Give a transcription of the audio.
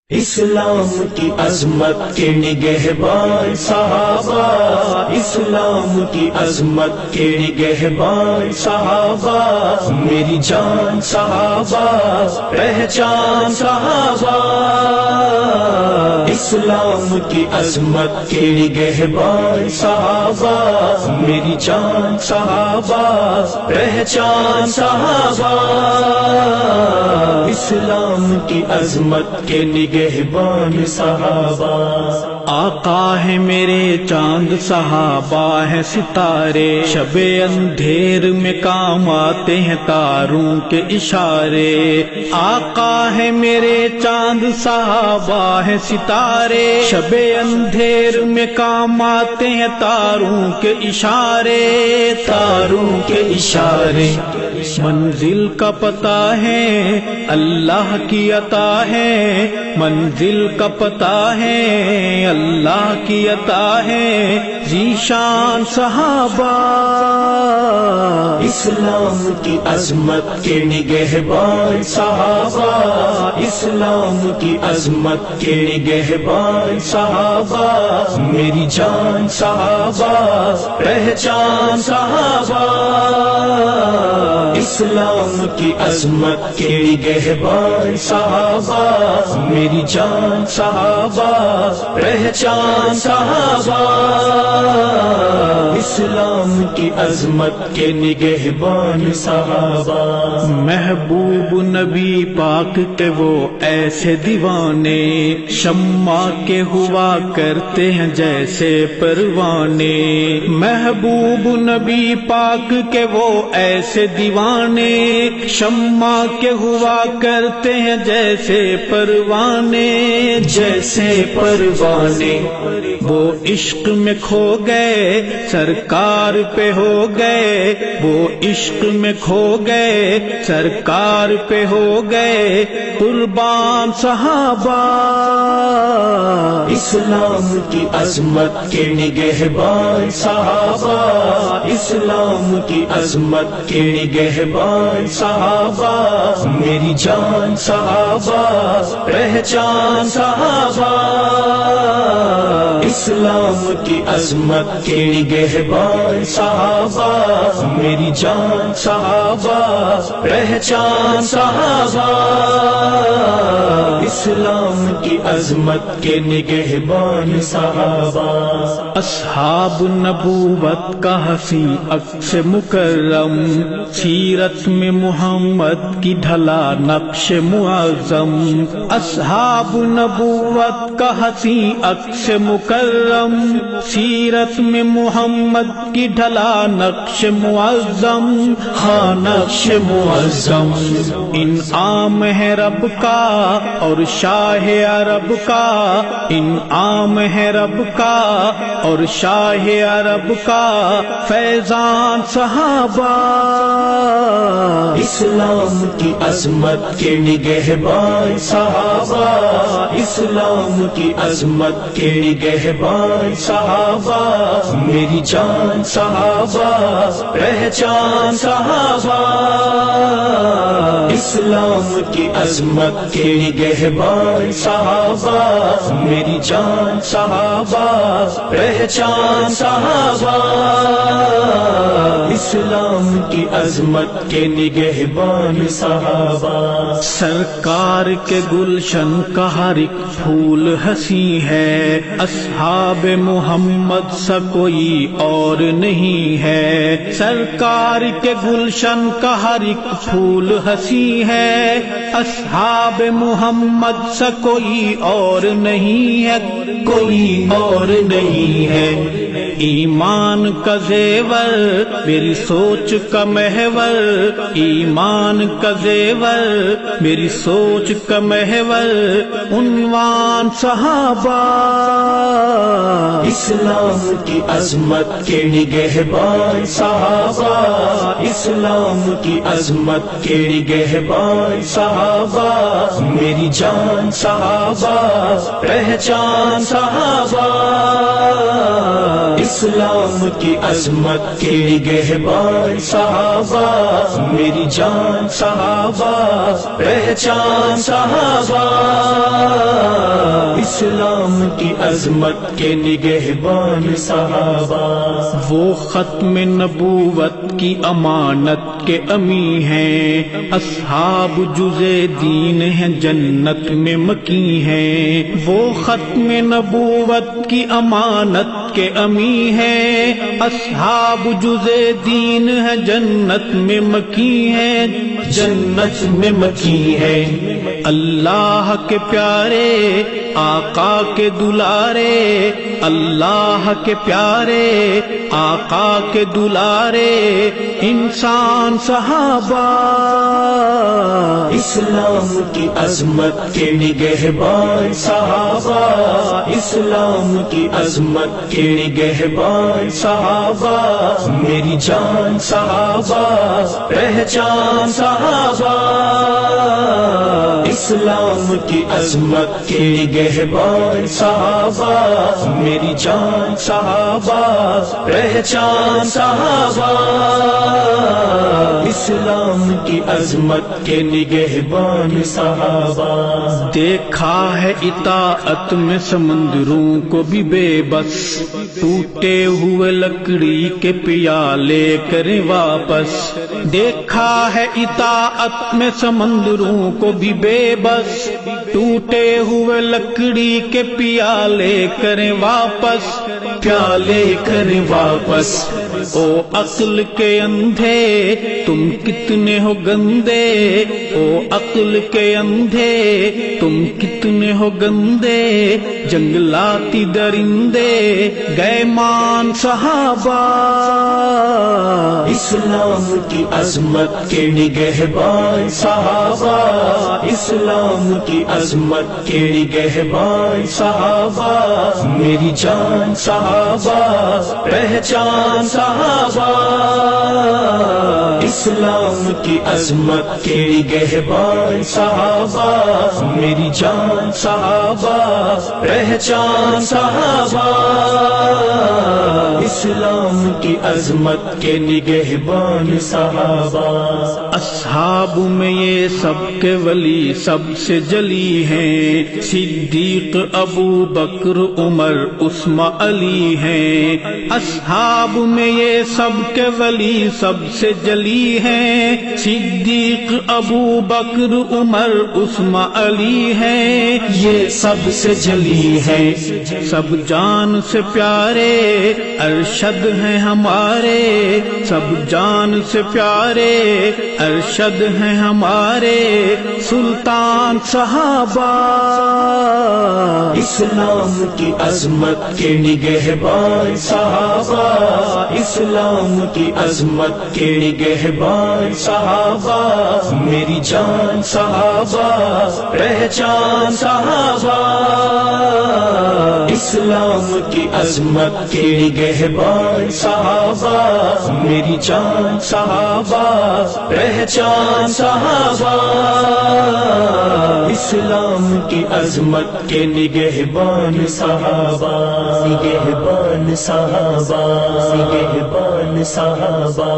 اسلام کی عظمت کے نگہبان صحابہ، اسلام کی عظمت کے نگہبان صحابہ، میری جان صحابہ، پہچان صحابہ، اسلام کی عظمت کے نگہبان صحابہ، میری جان صحابہ، پہچان صحابہ، اسلام کی عظمت کے نگہبان صحابہ۔ آقا ہے میرے چاند، صحابہ ہے ستارے، شب اندھیر میں کام آتے ہیں تاروں کے اشارے۔ آقا ہے میرے چاند، صحابہ ہے ستارے، شب اندھیر میں کام آتے ہیں تاروں کے اشارے، تاروں کے اشارے۔ منزل کا پتہ ہے اللہ کی عطا ہے، منزل کا پتہ ہے اللہ کی عطا ہے، ذیشان صحابہ، اسلام کی عظمت کے نگہبان صحابہ، اسلام کی عظمت کے نگہبان صحابہ، میری جان صحابہ، پہچان صحابہ، اسلام کی عظمت کے نگہبان صحابہ، میری جان صحابہ، پہچان صحابہ، اسلام کی عظمت کے نگہبان صحابہ۔ محبوب نبی پاک کے وہ ایسے دیوانے، شمع کے ہوا کرتے ہیں جیسے پروانے۔ محبوب نبی پاک کے وہ ایسے دیوانے، شمع کے ہوا کرتے ہیں جیسے پروانے، جیسے پروانے۔ وہ عشق میں کھو گئے سرکار پہ ہو گئے، وہ عشق میں کھو گئے سرکار پہ ہو گئے قربان صحابہ، اسلام کی عظمت کے نگہبان صحابہ، اسلام کی عظمت کے نگہبان صحابہ، میری جان صحابہ، پہچان صحابہ، اسلام کی عظمت کے نگہبان صحابہ، میری جان صحابہ، پہچان صحابہ، اسلام کی عظمت کے نگہبان صحابہ۔ اصحاب نبوت کا حسی عکس مکرم، سیرت میں محمد کی ڈھلا نقش معظم۔ اصحاب نبوت کا حسی عکس مکرم، سیرت میں محمد کی ڈھلا نقش معظم، ہاں نقش معظم۔ انعام ہے رب کا اور شاہ عرب کا، انعام ہے رب کا اور شاہ عرب کا، فیضان صحابہ، اسلام کی عظمت کے نگہبان صحابہ، اسلام کی عظمت کے نگہبان صحابہ، میری جان صحابہ، پہچان صحابہ، اسلام کی عظمت کے نگہبان صحابہ، میری جان صحابہ، پہچان صحابہ، اسلام کی عظمت کے نگہبان صحابہ۔ سرکار کے گلشن کا ہر ایک پھول ہنسی ہے، اصحاب محمد سا کوئی اور نہیں ہے۔ سرکار کے گلشن کا ہر ایک پھول ہنسی ہے، اصحاب محمد سا کوئی اور نہیں ہے، کوئی اور نہیں ہے۔ ایمان کا زیور میری سوچ کا محور، ایمان کا زیور میری سوچ کا محور، عنوان صحابہ، اسلام کی عظمت کے نگہبان صحابہ، اسلام کی عظمت کے نگہبان صحابہ، میری جان صحابہ، پہچان صحابہ، اسلام کی عظمت کے نگہبان صحابہ، میری جان صحابہ، پہچان صحابہ، اسلام کی عظمت کے نگہبان صحابہ، وہ ختم نبوت کی امانت کے امی ہیں، اصحاب جزے دین ہیں جنت میں مکی ہیں، وہ ختم نبوت کی امانت کے امی ہیں، اصحاب جزے دین ہے جنت میں مکی ہیں، جنت میں مکی ہے، اللہ کے پیارے آقا کے دلارے، اللہ کے پیارے آقا کے دلارے انسان صحابہ، اسلام کی عظمت کے نگہبان صحابہ، اسلام کی عظمت کے نگہبان صحابہ، میری جان صحابہ، پہچان صحابہ، اسلام کی عظمت کے نگہبان صحابہ، میری جان صحابہ، پہچان صحابہ، اسلام کی عظمت کے نگہبان صحابہ، دیکھا ہے اطاعت میں سمندروں کو بھی بے بس، ٹوٹے ہوئے لکڑی کے پیالے کریں واپس، دیکھا ہے اطاعت میں سمندروں کو بھی بے بس، ٹوٹے ہوئے لکڑی کے پیالے کریں واپس، پیالے کریں واپس، او عقل کے اندھے تم کتنے ہو گندے، او عقل کے اندھے تم کتنے ہو گندے، جنگلاتی درندے گئے مان صحابہ، اسلام کی عظمت کے نگہبان صحابہ، اسلام کی عظمت کے نگہبان صحابہ، میری جان صحابہ، پہچان صحابہ، اسلام کی عظمت کے نگہبان صحابہ، میری جان صحابہ، پہچان صحابہ، اسلام کی عظمت کے نگہبان صحابہ، اصحاب میں یہ سب کے ولی سب سے جلی ہیں، صدیق ابو بکر عمر عثمان علی ہیں، اصحاب میں یہ سب کے ولی سب سے جلی ہیں، صدیق ابو بکر عمر عثمان علی ہیں، یہ سب سے جلی ہے، سب جان سے پیارے ارشد ہیں ہمارے، سب جان سے پیارے ارشد ہیں ہمارے، سلطان صحابہ، اسلام کی عظمت کے نگہبان صحابہ، اسلام کی عظمت کے نگہبان صحابہ، میری جان صحابہ، پہچان صحابہ، اسلام کی عظمت کے نگہبان صحابہ، میری جان صحابہ، پہچان صحابہ، اسلام کی عظمت کے نگہبان صحابہ، نگہبان صحابہ، نگہبان صحابہ۔